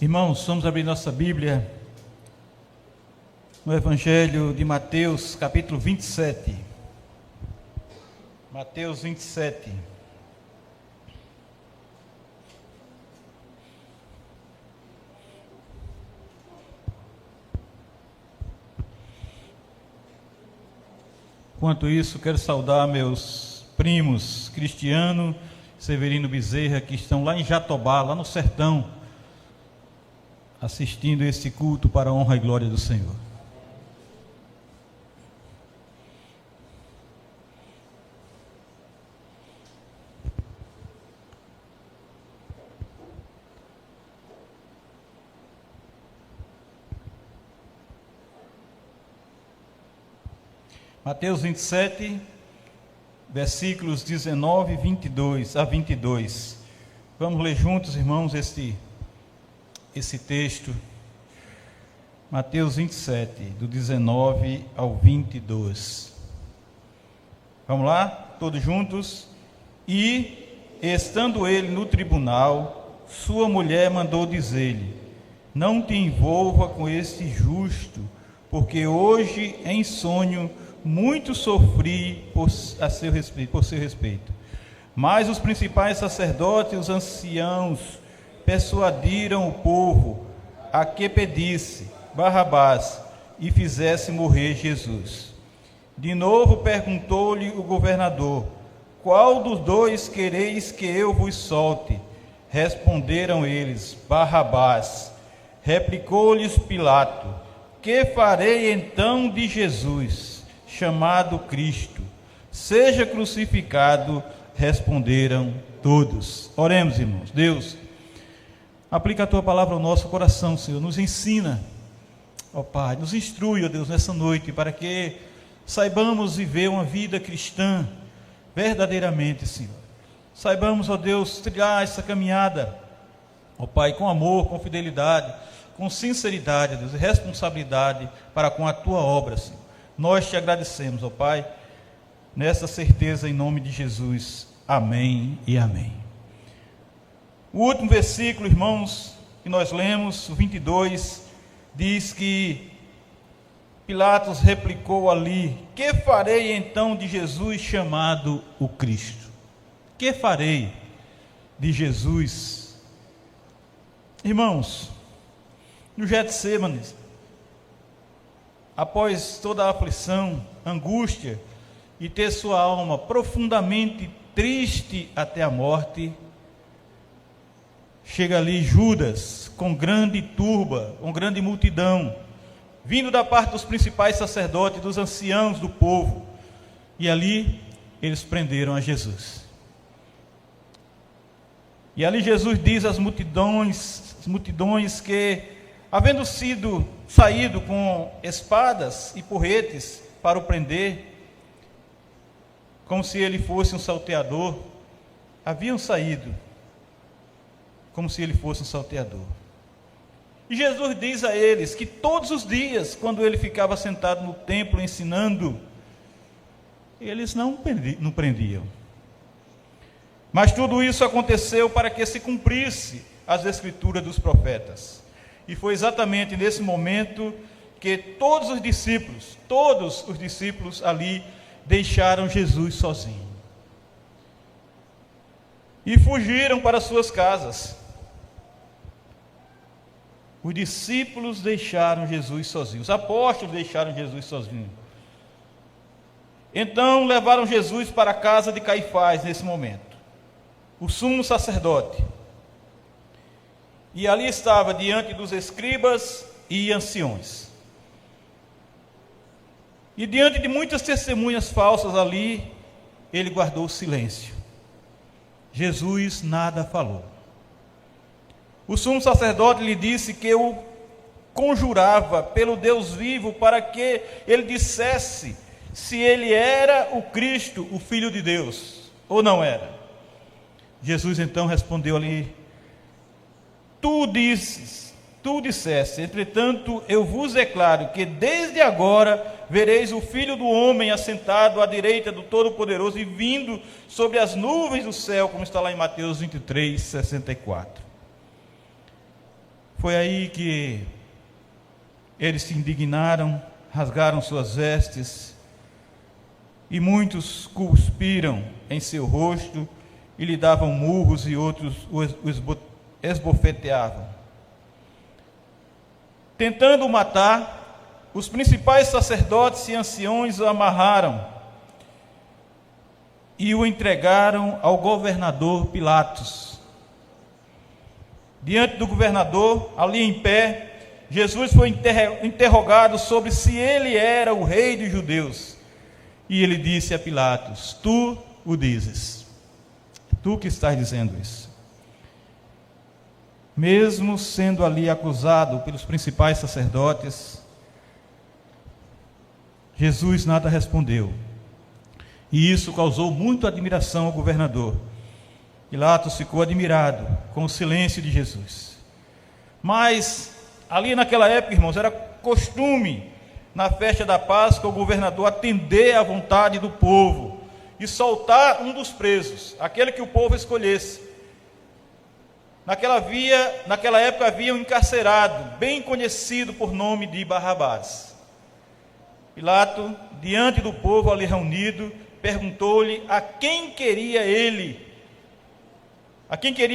Irmãos, vamos abrir nossa Bíblia no Evangelho de Mateus, capítulo 27. Mateus 27. Enquanto isso, quero saudar meus primos Cristiano e Severino Bezerra, que estão lá em Jatobá, lá no sertão, assistindo esse culto para a honra e glória do Senhor. Mateus 27, versículos 19 a 22. Vamos ler juntos, irmãos, esse texto. Mateus 27, do 19 ao 22. Vamos lá? Todos juntos? E, estando ele no tribunal, sua mulher mandou dizer-lhe: não te envolva com este justo, porque hoje em sonho muito sofri por seu respeito. Mas os principais sacerdotes e os anciãos persuadiram o povo a que pedisse Barrabás e fizesse morrer Jesus. De novo perguntou-lhe o governador: qual dos dois quereis que eu vos solte? Responderam eles: Barrabás. Replicou-lhes Pilato: que farei então de Jesus, chamado Cristo? Seja crucificado. Responderam todos. Oremos, irmãos. Deus, aplica a tua palavra ao nosso coração, Senhor. Nos ensina, ó Pai, nos instrui, ó Deus, nessa noite, para que saibamos viver uma vida cristã verdadeiramente, Senhor. Saibamos, ó Deus, trilhar essa caminhada, ó Pai, com amor, com fidelidade, com sinceridade, ó Deus, e responsabilidade para com a tua obra, Senhor. Nós te agradecemos, ó Pai, nessa certeza, em nome de Jesus. Amém e amém. O último versículo, irmãos, que nós lemos, o 22, diz que Pilatos replicou ali: que farei então de Jesus, chamado o Cristo? Que farei de Jesus? Irmãos, no Getsêmani, após toda a aflição, angústia, e ter sua alma profundamente triste até a morte, chega ali Judas, com grande turba, com grande multidão, vindo da parte dos principais sacerdotes, dos anciãos do povo, e ali eles prenderam a Jesus. E ali Jesus diz às multidões que, havendo saído com espadas e porretes para o prender, como se ele fosse um salteador, haviam saído como se ele fosse um salteador. E Jesus diz a eles que todos os dias, quando ele ficava sentado no templo ensinando, eles não prendiam. Mas tudo isso aconteceu para que se cumprisse as escrituras dos profetas. E foi exatamente nesse momento que todos os discípulos ali deixaram Jesus sozinho e fugiram para suas casas. Os discípulos deixaram Jesus sozinho, os apóstolos deixaram Jesus sozinho. Então levaram Jesus para a casa de Caifás nesse momento, o sumo sacerdote. E ali estava diante dos escribas e anciões. E diante de muitas testemunhas falsas ali, ele guardou o silêncio. Jesus nada falou. O sumo sacerdote lhe disse que o conjurava pelo Deus vivo para que ele dissesse se ele era o Cristo, o Filho de Deus, ou não era. Jesus então respondeu ali: tu disseste, entretanto eu vos declaro que desde agora vereis o Filho do Homem assentado à direita do Todo-Poderoso e vindo sobre as nuvens do céu, como está lá em Mateus 23, 64. Foi aí que eles se indignaram, rasgaram suas vestes, e muitos cuspiram em seu rosto e lhe davam murros, e outros o esbofeteavam. Tentando o matar, os principais sacerdotes e anciões o amarraram e o entregaram ao governador Pilatos. Diante do governador, ali em pé, Jesus foi interrogado sobre se ele era o rei dos judeus. E ele disse a Pilatos: tu o dizes, tu que estás dizendo isso. Mesmo sendo ali acusado pelos principais sacerdotes, Jesus nada respondeu. E isso causou muita admiração ao governador. Pilatos ficou admirado com o silêncio de Jesus. Mas, ali naquela época, irmãos, era costume, na festa da Páscoa, o governador atender à vontade do povo e soltar um dos presos, aquele que o povo escolhesse. Naquela época havia um encarcerado, bem conhecido por nome de Barrabás. Pilato, diante do povo ali reunido, perguntou-lhe a quem queria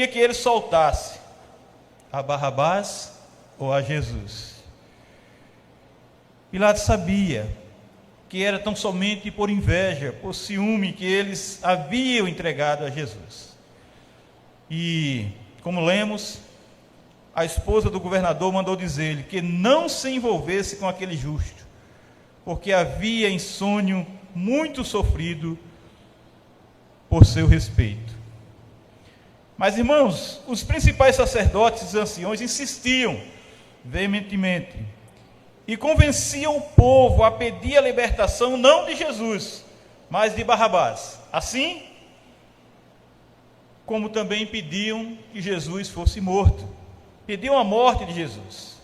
que ele soltasse, a Barrabás ou a Jesus. Pilatos sabia que era tão somente por inveja, por ciúme, que eles haviam entregado a Jesus. E, como lemos, a esposa do governador mandou dizer-lhe que não se envolvesse com aquele justo, porque havia em sonho muito sofrido por seu respeito. Mas, irmãos, os principais sacerdotes e anciões insistiam veementemente e convenciam o povo a pedir a libertação não de Jesus, mas de Barrabás. Assim como também pediam que Jesus fosse morto, pediam a morte de Jesus.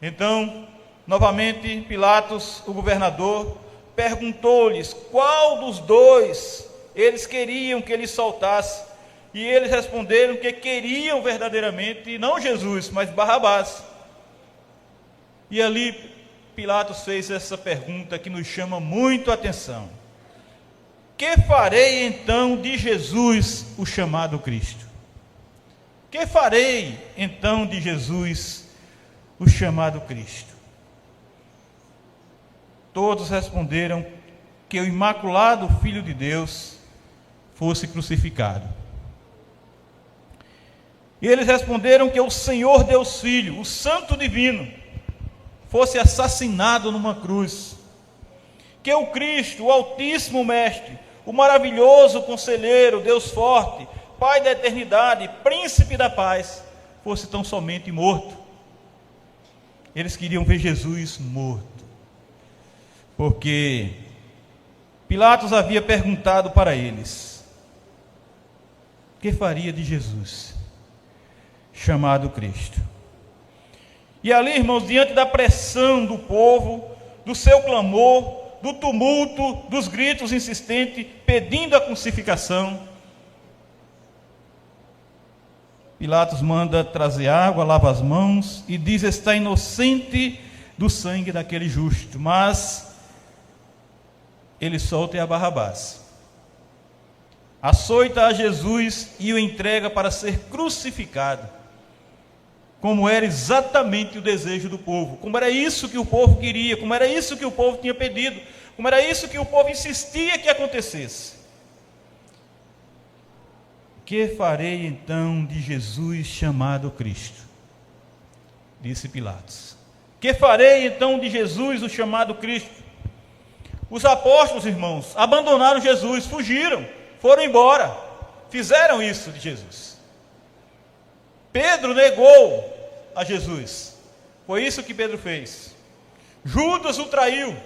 Então, novamente, Pilatos, o governador, perguntou-lhes qual dos dois eles queriam que ele soltasse, e eles responderam que queriam verdadeiramente não Jesus, mas Barrabás. E ali Pilatos fez essa pergunta que nos chama muito a atenção: que farei então de Jesus, o chamado Cristo? Que farei então de Jesus, o chamado Cristo? Todos responderam que o imaculado Filho de Deus fosse crucificado. E eles responderam que o Senhor Deus Filho, o Santo Divino, fosse assassinado numa cruz, que o Cristo, o Altíssimo Mestre, o maravilhoso Conselheiro, Deus Forte, Pai da Eternidade, Príncipe da Paz, fosse tão somente morto. Eles queriam ver Jesus morto, porque Pilatos havia perguntado para eles: que faria de Jesus, chamado Cristo? E ali, irmãos, diante da pressão do povo, do seu clamor, do tumulto, dos gritos insistentes, pedindo a crucificação, Pilatos manda trazer água, lava as mãos e diz estar inocente do sangue daquele justo, mas ele solta a Barrabás, açoita a Jesus e o entrega para ser crucificado, como era exatamente o desejo do povo, como era isso que o povo queria, como era isso que o povo tinha pedido, como era isso que o povo insistia que acontecesse. Que farei então de Jesus chamado Cristo? Disse Pilatos. Que farei então de Jesus, o chamado Cristo? Os apóstolos, irmãos, abandonaram Jesus, fugiram, foram embora, fizeram isso de Jesus. Pedro negou a Jesus, foi isso que Pedro fez. Judas o traiu.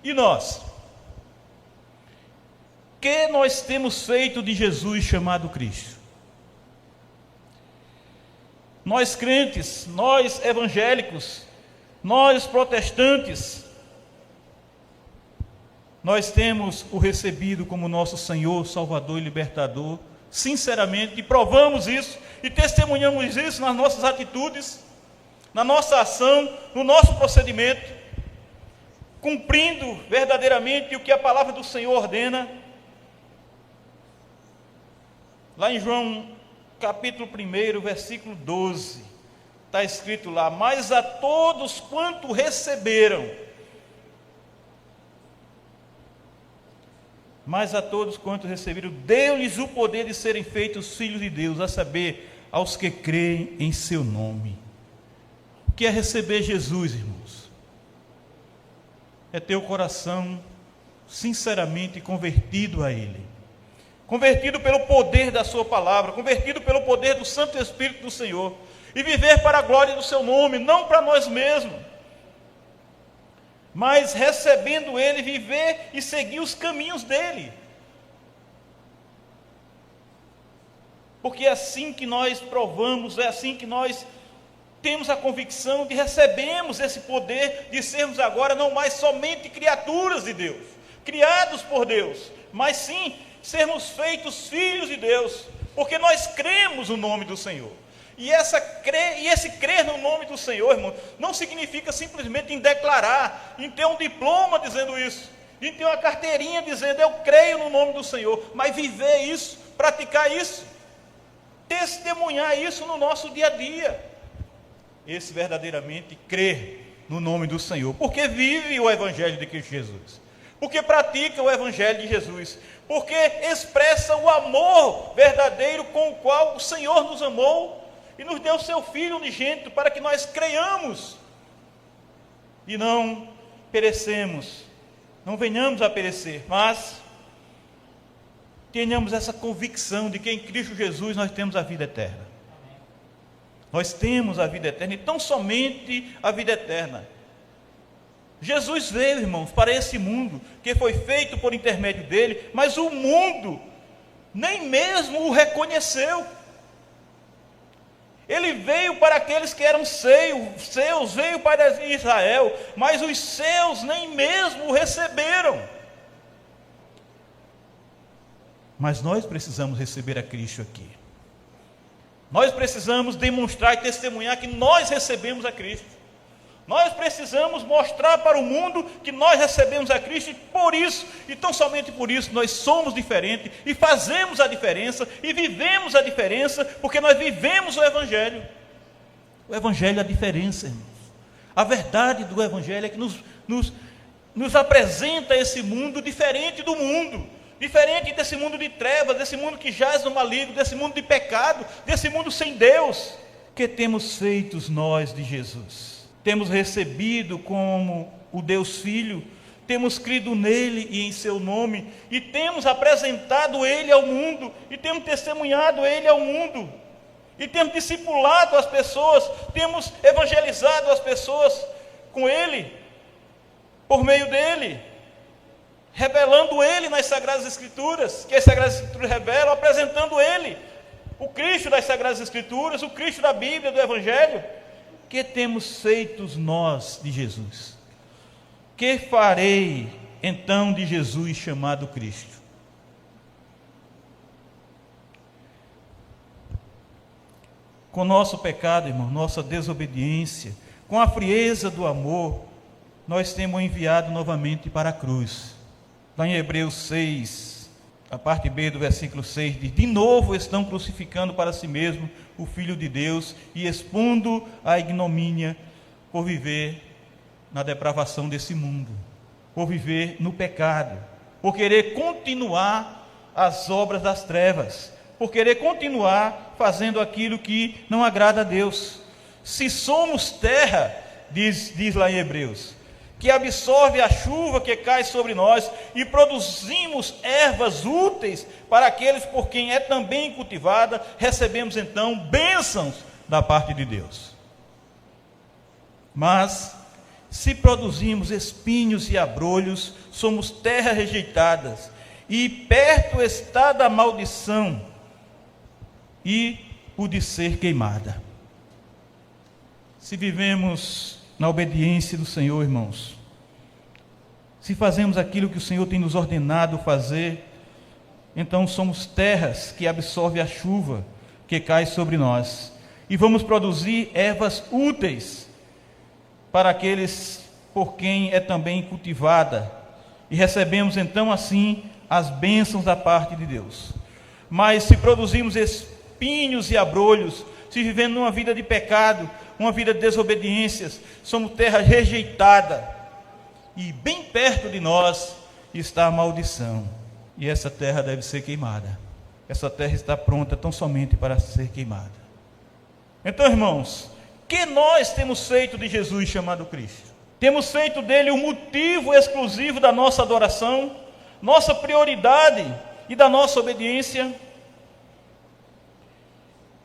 E nós? O que nós temos feito de Jesus chamado Cristo? Nós crentes, nós evangélicos, nós protestantes, nós temos o recebido como nosso Senhor, Salvador e Libertador sinceramente, e provamos isso, e testemunhamos isso nas nossas atitudes, na nossa ação, no nosso procedimento, cumprindo verdadeiramente o que a palavra do Senhor ordena. Lá em João capítulo 1, versículo 12, está escrito lá: mas a todos quanto receberam, deu-lhes o poder de serem feitos filhos de Deus, a saber, aos que creem em seu nome. O que é receber Jesus, irmãos? É ter o coração sinceramente convertido a Ele, convertido pelo poder da sua palavra, convertido pelo poder do Santo Espírito do Senhor, e viver para a glória do seu nome, não para nós mesmos, mas recebendo Ele, viver e seguir os caminhos dEle. Porque é assim que nós provamos, é assim que nós temos a convicção de recebemos esse poder de sermos agora não mais somente criaturas de Deus, criados por Deus, mas sim sermos feitos filhos de Deus, porque nós cremos no nome do Senhor. E esse crer no nome do Senhor, irmão, não significa simplesmente em declarar, em ter um diploma dizendo isso, em ter uma carteirinha dizendo eu creio no nome do Senhor, mas viver isso, praticar isso, testemunhar isso no nosso dia a dia. Esse verdadeiramente crer no nome do Senhor, porque vive o Evangelho de Cristo Jesus, porque pratica o Evangelho de Jesus, porque expressa o amor verdadeiro com o qual o Senhor nos amou e nos deu o seu Filho unigênito para que nós creiamos e não perecemos, não venhamos a perecer, mas tenhamos essa convicção de que em Cristo Jesus nós temos a vida eterna. Nós temos a vida eterna, e tão somente a vida eterna. Jesus veio, irmãos, para esse mundo, que foi feito por intermédio dele, mas o mundo nem mesmo o reconheceu. Ele veio para aqueles que eram seus, veio para Israel, mas os seus nem mesmo o receberam. Mas nós precisamos receber a Cristo aqui. Nós precisamos demonstrar e testemunhar que nós recebemos a Cristo. Nós precisamos mostrar para o mundo que nós recebemos a Cristo, e por isso, e tão somente por isso, nós somos diferentes, e fazemos a diferença, e vivemos a diferença, porque nós vivemos o Evangelho. O Evangelho é a diferença, irmãos. A verdade do Evangelho é que nos apresenta esse mundo diferente do mundo, diferente desse mundo de trevas, desse mundo que jaz no maligno, desse mundo de pecado, desse mundo sem Deus. O que temos feito nós de Jesus? Temos recebido como o Deus Filho, temos crido nele e em seu nome, e temos apresentado ele ao mundo, e temos testemunhado ele ao mundo, e temos discipulado as pessoas, temos evangelizado as pessoas com ele, por meio dele, revelando ele nas Sagradas Escrituras, que as Sagradas Escrituras revelam, apresentando ele, o Cristo das Sagradas Escrituras, o Cristo da Bíblia, do Evangelho. Que temos feito nós de Jesus? Que farei então de Jesus chamado Cristo? Com nosso pecado, irmão, nossa desobediência, com a frieza do amor, nós temos enviado novamente para a cruz. Lá em Hebreus 6, a parte B do versículo 6 diz: de novo estão crucificando para si mesmo o Filho de Deus e expondo a ignomínia por viver na depravação desse mundo, por viver no pecado, por querer continuar as obras das trevas, por querer continuar fazendo aquilo que não agrada a Deus. Se somos terra, diz lá em Hebreus, que absorve a chuva que cai sobre nós, e produzimos ervas úteis para aqueles por quem é também cultivada, recebemos então bênçãos da parte de Deus. Mas, se produzimos espinhos e abrolhos, somos terra rejeitadas, e perto está da maldição, e o de ser queimada. Se vivemos na obediência do Senhor, irmãos, se fazemos aquilo que o Senhor tem nos ordenado fazer, então somos terras que absorvem a chuva que cai sobre nós, e vamos produzir ervas úteis para aqueles por quem é também cultivada, e recebemos então assim as bênçãos da parte de Deus. Mas se produzimos espinhos e abrolhos, se vivendo numa vida de pecado, uma vida de desobediências, somos terra rejeitada, e bem perto de nós está a maldição, e essa terra deve ser queimada. Essa terra está pronta tão somente para ser queimada. Então, irmãos, que nós temos feito de Jesus chamado Cristo? Temos feito dele o motivo exclusivo da nossa adoração, nossa prioridade e da nossa obediência?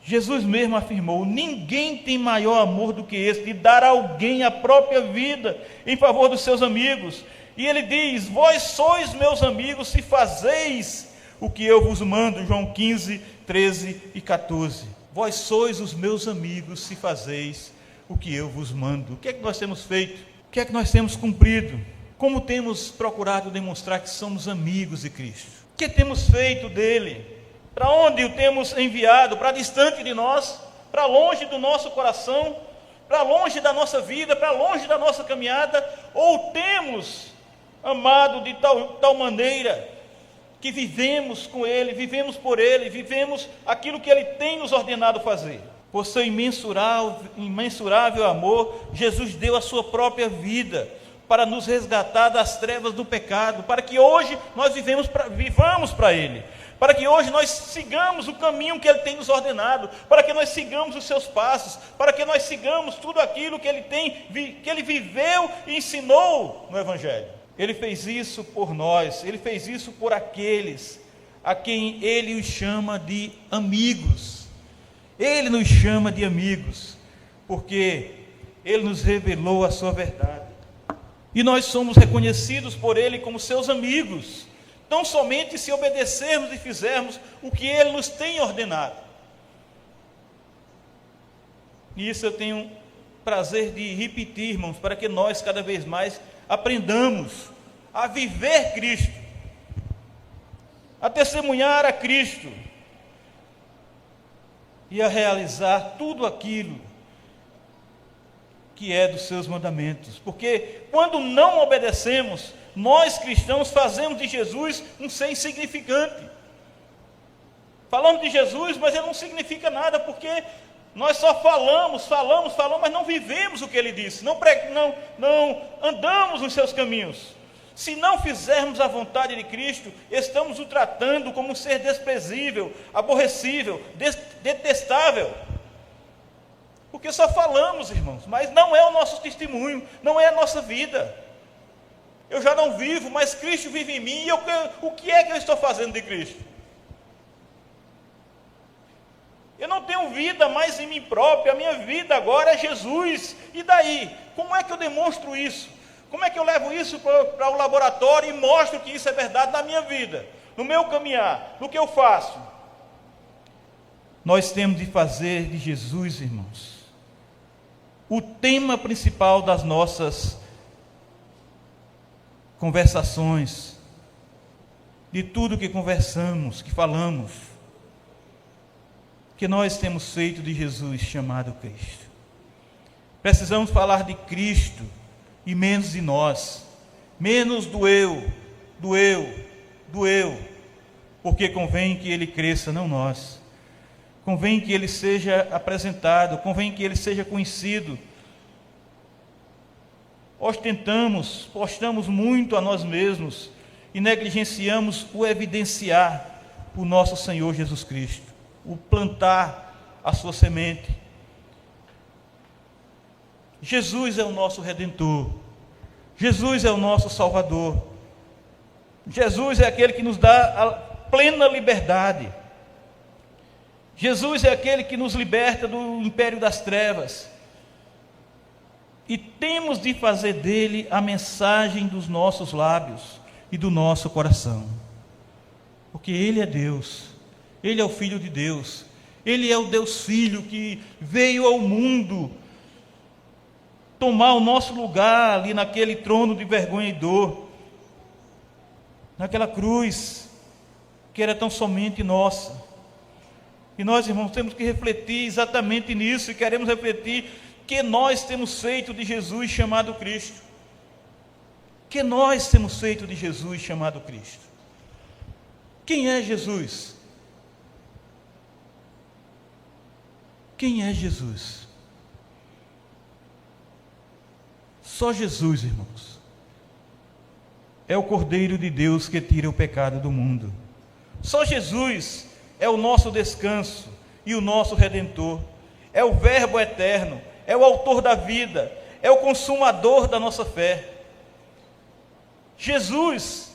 Jesus mesmo afirmou: ninguém tem maior amor do que esse, de dar a alguém a própria vida em favor dos seus amigos. E ele diz: vós sois meus amigos se fazeis o que eu vos mando. João 15, 13 e 14. Vós sois os meus amigos se fazeis o que eu vos mando. O que é que nós temos feito? O que é que nós temos cumprido? Como temos procurado demonstrar que somos amigos de Cristo? O que temos feito dele? Para onde o temos enviado? Para distante de nós? Para longe do nosso coração? Para longe da nossa vida? Para longe da nossa caminhada? Ou temos amado de tal maneira que vivemos com ele, vivemos por ele, vivemos aquilo que ele tem nos ordenado fazer? Por seu imensurável amor, Jesus deu a sua própria vida para nos resgatar das trevas do pecado, para que hoje nós vivamos para ele, para que hoje nós sigamos o caminho que ele tem nos ordenado, para que nós sigamos os seus passos, para que nós sigamos tudo aquilo que ele viveu e ensinou no Evangelho. Ele fez isso por nós, ele fez isso por aqueles a quem ele os chama de amigos. Ele nos chama de amigos, porque ele nos revelou a sua verdade. E nós somos reconhecidos por ele como seus amigos, tão somente se obedecermos e fizermos o que ele nos tem ordenado. E isso eu tenho prazer de repetir, irmãos, para que nós cada vez mais aprendamos a viver Cristo, a testemunhar a Cristo e a realizar tudo aquilo que é dos seus mandamentos. Porque quando não obedecemos, nós cristãos fazemos de Jesus um ser insignificante. Falamos de Jesus, mas ele não significa nada, porque nós só falamos, mas não vivemos o que ele disse, não andamos nos seus caminhos. Se não fizermos a vontade de Cristo, estamos o tratando como um ser desprezível, aborrecível, detestável. Porque só falamos, irmãos, mas não é o nosso testemunho, não é a nossa vida. Eu já não vivo, mas Cristo vive em mim, e o que é que eu estou fazendo de Cristo? Eu não tenho vida mais em mim próprio, a minha vida agora é Jesus. E daí? Como é que eu demonstro isso? Como é que eu levo isso para o laboratório e mostro que isso é verdade na minha vida, no meu caminhar, no que eu faço? Nós temos de fazer de Jesus, irmãos, o tema principal das nossas conversações, de tudo que conversamos, que falamos, que nós temos feito de Jesus chamado Cristo. Precisamos falar de Cristo e menos de nós, menos do eu, porque convém que ele cresça, não nós. Convém que ele seja apresentado, convém que ele seja conhecido. Postamos muito a nós mesmos e negligenciamos o evidenciar o nosso Senhor Jesus Cristo, o plantar a sua semente. Jesus é o nosso Redentor, Jesus é o nosso Salvador, Jesus é aquele que nos dá a plena liberdade, Jesus é aquele que nos liberta do império das trevas, e temos de fazer dele a mensagem dos nossos lábios e do nosso coração, porque ele é Deus, ele é o Filho de Deus, ele é o Deus Filho que veio ao mundo tomar o nosso lugar ali naquele trono de vergonha e dor, naquela cruz, que era tão somente nossa. E nós, irmãos, temos que refletir exatamente nisso, e queremos refletir que nós temos feito de Jesus chamado Cristo. Que nós temos feito de Jesus chamado Cristo. Quem é Jesus? Quem é Jesus? Só Jesus, irmãos, é o Cordeiro de Deus que tira o pecado do mundo. Só Jesus é o nosso descanso e o nosso Redentor. É o Verbo eterno, é o autor da vida, é o consumador da nossa fé. Jesus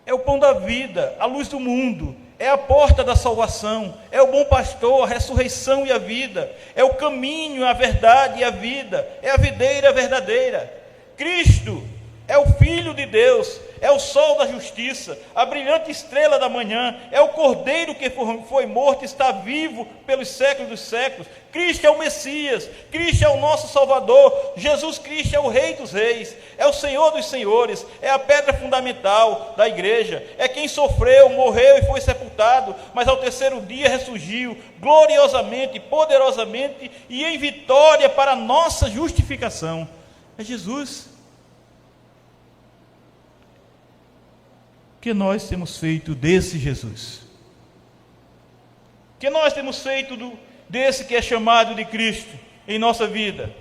é o pão da vida, a luz do mundo, é a porta da salvação, é o bom pastor, a ressurreição e a vida, é o caminho, a verdade e a vida, é a videira verdadeira. Cristo é o Filho de Deus, é o sol da justiça, a brilhante estrela da manhã, é o Cordeiro que foi morto e está vivo pelos séculos dos séculos. Cristo é o Messias, Cristo é o nosso Salvador, Jesus Cristo é o Rei dos Reis, é o Senhor dos Senhores, é a pedra fundamental da igreja, é quem sofreu, morreu e foi sepultado, mas ao terceiro dia ressurgiu, gloriosamente, poderosamente e em vitória para a nossa justificação. É Jesus. Que nós temos feito desse Jesus? Que nós temos feito desse que é chamado de Cristo em nossa vida?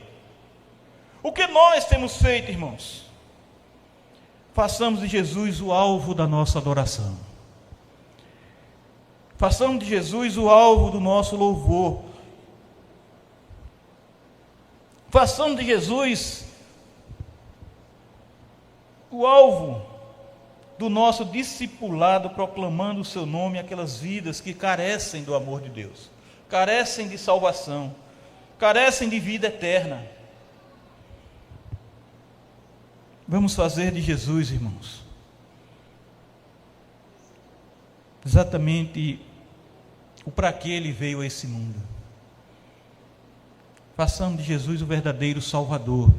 O que nós temos feito, irmãos? Façamos de Jesus o alvo da nossa adoração. Façamos de Jesus o alvo do nosso louvor. Façamos de Jesus o alvo do nosso discipulado, proclamando o seu nome àquelas vidas que carecem do amor de Deus, carecem de salvação, carecem de vida eterna. Vamos fazer de Jesus, irmãos, exatamente o para que ele veio a esse mundo. Façamos de Jesus o verdadeiro Salvador,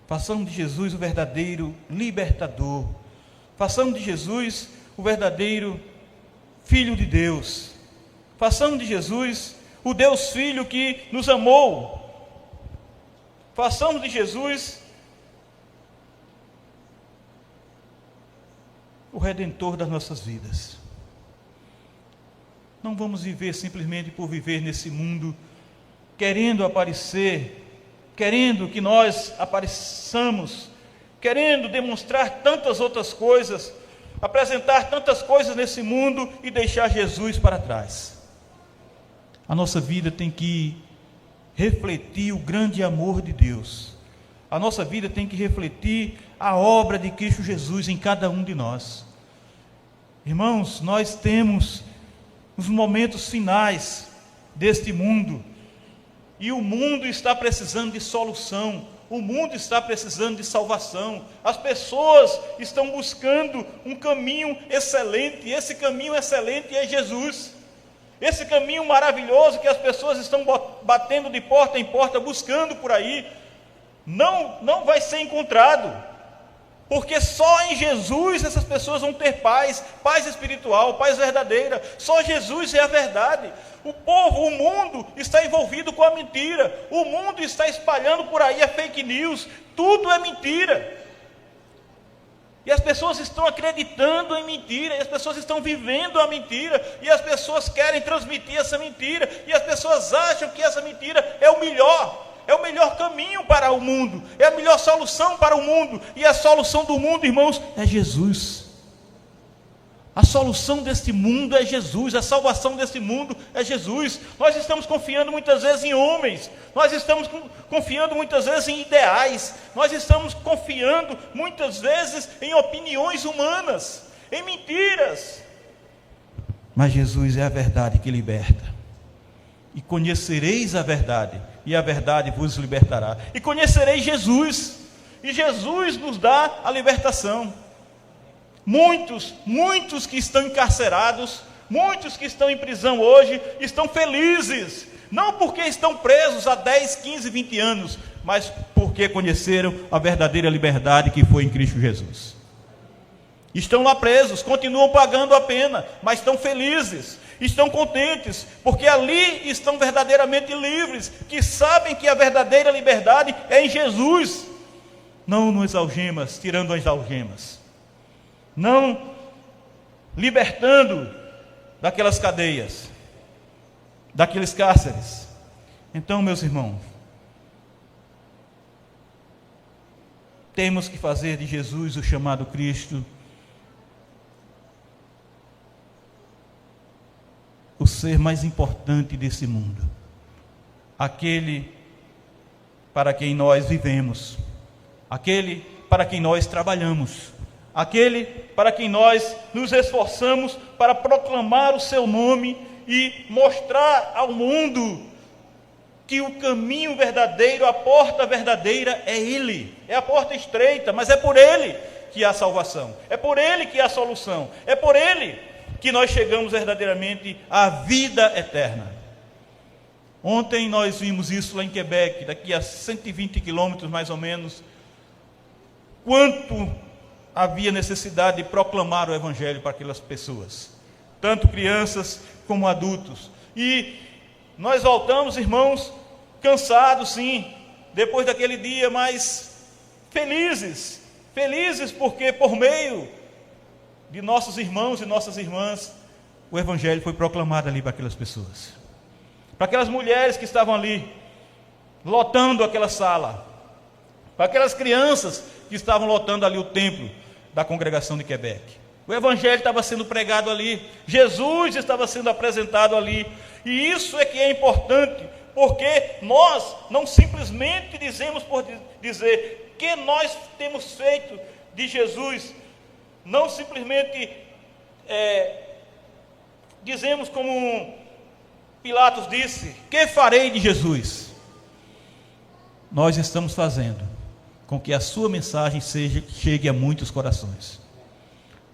façamos de Jesus o verdadeiro libertador, façamos de Jesus o verdadeiro Filho de Deus. Façamos de Jesus o Deus Filho que nos amou. Façamos de Jesus o Redentor das nossas vidas. Não vamos viver simplesmente por viver nesse mundo, querendo aparecer, querendo que nós apareçamos, querendo demonstrar tantas outras coisas, apresentar tantas coisas nesse mundo e deixar Jesus para trás. A nossa vida tem que refletir o grande amor de Deus. A nossa vida tem que refletir a obra de Cristo Jesus em cada um de nós. Irmãos, nós temos os momentos finais deste mundo, e o mundo está precisando de solução. O mundo está precisando de salvação. As pessoas estão buscando um caminho excelente, e esse caminho excelente é Jesus. Esse caminho maravilhoso que as pessoas estão batendo de porta em porta, buscando por aí, não vai ser encontrado, porque só em Jesus essas pessoas vão ter paz espiritual, paz verdadeira. Só Jesus é a verdade. O mundo está envolvido com a mentira, o mundo está espalhando por aí a fake news, tudo é mentira, e as pessoas estão acreditando em mentira, e as pessoas estão vivendo a mentira, e as pessoas querem transmitir essa mentira, e as pessoas acham que essa mentira é o melhor caminho para o mundo, é a melhor solução para o mundo, e a solução do mundo, irmãos, é Jesus. A solução deste mundo é Jesus, a salvação deste mundo é Jesus. Nós estamos confiando muitas vezes em homens, nós estamos confiando muitas vezes em ideais, nós estamos confiando muitas vezes em opiniões humanas, em mentiras. Mas Jesus é a verdade que liberta. E conhecereis a verdade, e a verdade vos libertará. E conhecereis Jesus, e Jesus nos dá a libertação. Muitos que estão encarcerados, muitos que estão em prisão hoje, estão felizes, não porque estão presos há 10, 15, 20 anos, mas porque conheceram a verdadeira liberdade que foi em Cristo Jesus. Estão lá presos, continuam pagando a pena, mas estão felizes, estão contentes, porque ali estão verdadeiramente livres, que sabem que a verdadeira liberdade é em Jesus, não nas algemas, tirando as algemas, não libertando daquelas cadeias, daqueles cárceres. Então, meus irmãos, temos que fazer de Jesus o chamado Cristo o ser mais importante desse mundo, aquele para quem nós vivemos, aquele para quem nós trabalhamos, aquele para quem nós nos esforçamos para proclamar o seu nome e mostrar ao mundo que o caminho verdadeiro, a porta verdadeira é Ele, é a porta estreita, mas é por Ele que há salvação, é por Ele que há solução, é por Ele que nós chegamos verdadeiramente à vida eterna. Ontem nós vimos isso lá em Quebec, daqui a 120 quilômetros mais ou menos, quanto havia necessidade de proclamar o Evangelho para aquelas pessoas, tanto crianças como adultos. E nós voltamos, irmãos, cansados sim, depois daquele dia, mas felizes porque por meio de nossos irmãos e nossas irmãs, o Evangelho foi proclamado ali para aquelas pessoas, para aquelas mulheres que estavam ali, lotando aquela sala, para aquelas crianças que estavam lotando ali o templo da congregação de Quebec. O Evangelho estava sendo pregado ali, Jesus estava sendo apresentado ali, e isso é que é importante, porque nós não simplesmente dizemos por dizer que nós temos feito de Jesus, não simplesmente dizemos como Pilatos disse: que farei de Jesus? Nós estamos fazendo com que a sua mensagem chegue a muitos corações.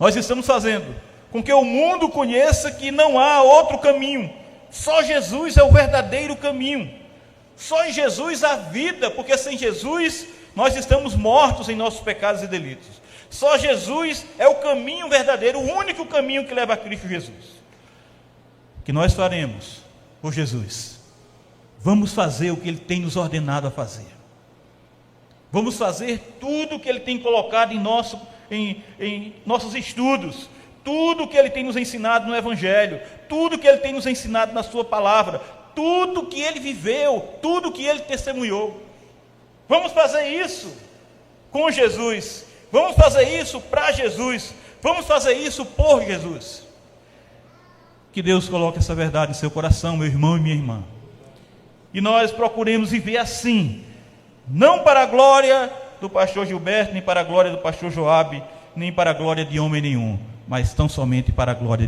Nós estamos fazendo com que o mundo conheça que não há outro caminho, só Jesus é o verdadeiro caminho, só em Jesus há vida, porque sem Jesus nós estamos mortos em nossos pecados e delitos. Só Jesus é o caminho verdadeiro, o único caminho que leva a Cristo Jesus. O que nós faremos por Jesus? Vamos fazer o que Ele tem nos ordenado a fazer. Vamos fazer tudo o que Ele tem colocado em nossos estudos, tudo o que Ele tem nos ensinado no Evangelho, tudo o que Ele tem nos ensinado na Sua palavra, tudo o que Ele viveu, tudo o que Ele testemunhou. Vamos fazer isso com Jesus, vamos fazer isso para Jesus, vamos fazer isso por Jesus. Que Deus coloque essa verdade em seu coração, meu irmão e minha irmã, e nós procuremos viver assim, não para a glória do pastor Gilberto, nem para a glória do pastor Joabe, nem para a glória de homem nenhum, mas tão somente para a glória de